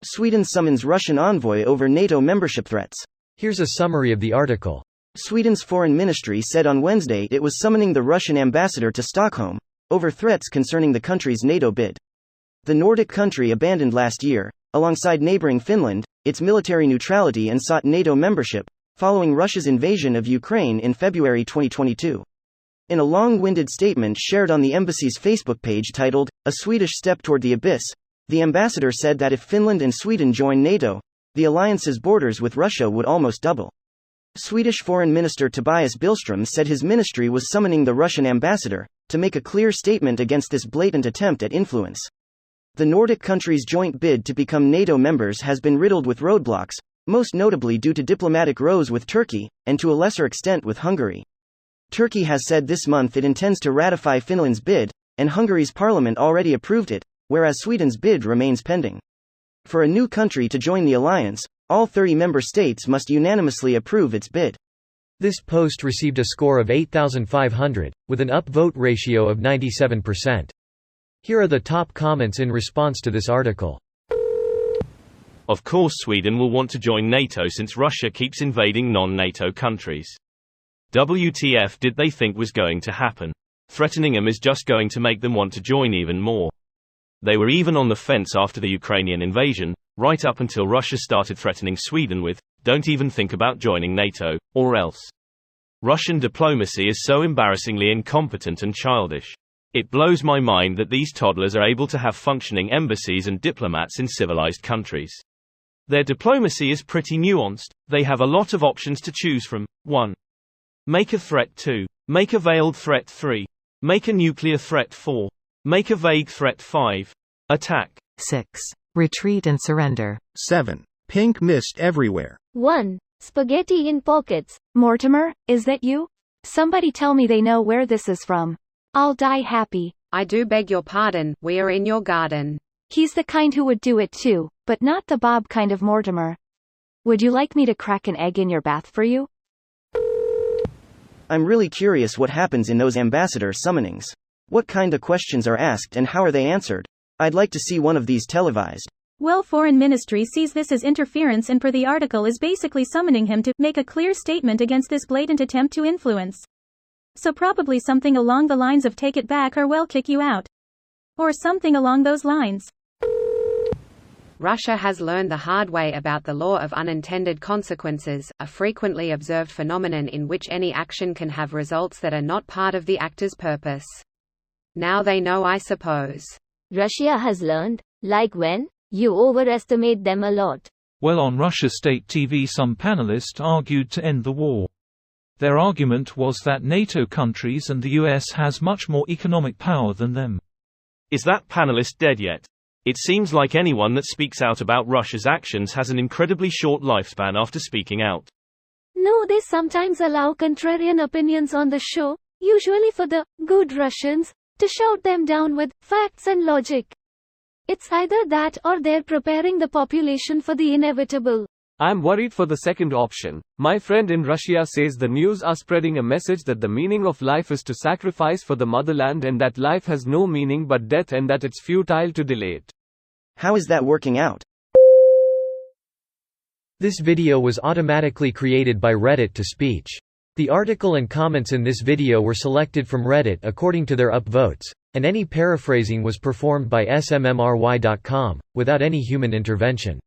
Sweden summons Russian envoy over NATO membership threats. Here's a summary of the article. Sweden's foreign ministry said on Wednesday it was summoning the Russian ambassador to Stockholm over threats concerning the country's NATO bid. The Nordic country abandoned last year, alongside neighboring Finland, its military neutrality and sought NATO membership, following Russia's invasion of Ukraine in February 2022. In a long-winded statement shared on the embassy's Facebook page titled, "A Swedish Step Toward the Abyss," the ambassador said that if Finland and Sweden join NATO, the alliance's borders with Russia would almost double. Swedish Foreign Minister Tobias Billström said his ministry was summoning the Russian ambassador to make a clear statement against this blatant attempt at influence. The Nordic countries' joint bid to become NATO members has been riddled with roadblocks, most notably due to diplomatic rows with Turkey, and to a lesser extent with Hungary. Turkey has said this month it intends to ratify Finland's bid, and Hungary's parliament already approved it, whereas Sweden's bid remains pending. For a new country to join the alliance, all 30 member states must unanimously approve its bid. This post received a score of 8,500, with an upvote ratio of 97%. Here are the top comments in response to this article. Of course Sweden will want to join NATO since Russia keeps invading non-NATO countries. WTF did they think was going to happen? Threatening them is just going to make them want to join even more. They were even on the fence after the Ukrainian invasion, right up until Russia started threatening Sweden with, "Don't even think about joining NATO, or else." Russian diplomacy is so embarrassingly incompetent and childish. It blows my mind that these toddlers are able to have functioning embassies and diplomats in civilized countries. Their diplomacy is pretty nuanced. They have a lot of options to choose from. 1. Make a threat. 2. Make a veiled threat. 3. Make a nuclear threat. 4. Make a vague threat. 5. Attack. 6. Retreat and surrender. 7. Pink mist everywhere. 1. Spaghetti in pockets. Mortimer, is that you? Somebody tell me they know where this is from. I'll die happy. I do beg your pardon, we are in your garden. He's the kind who would do it too, but not the Bob kind of Mortimer. Would you like me to crack an egg in your bath for you? I'm really curious what happens in those ambassador summonings. What kind of questions are asked and how are they answered? I'd like to see one of these televised. Well, Foreign Ministry sees this as interference and per the article is basically summoning him to make a clear statement against this blatant attempt to influence. So probably something along the lines of take it back or we'll kick you out. Or something along those lines. Russia has learned the hard way about the law of unintended consequences, a frequently observed phenomenon in which any action can have results that are not part of the actor's purpose. Now they know, I suppose. Russia has learned? Like when? You overestimate them a lot. Well, on Russia state TV some panelists argued to end the war. Their argument was that NATO countries and the US has much more economic power than them. Is that panelist dead yet? It seems like anyone that speaks out about Russia's actions has an incredibly short lifespan after speaking out. No, they sometimes allow contrarian opinions on the show, usually for the good Russians, to shout them down with facts and logic. It's either that or they're preparing the population for the inevitable. I'm worried for the second option. My friend in Russia says the news are spreading a message that the meaning of life is to sacrifice for the motherland and that life has no meaning but death and that it's futile to delay it. How is that working out? This video was automatically created by Reddit to speech. The article and comments in this video were selected from Reddit according to their upvotes, and any paraphrasing was performed by smmry.com, without any human intervention.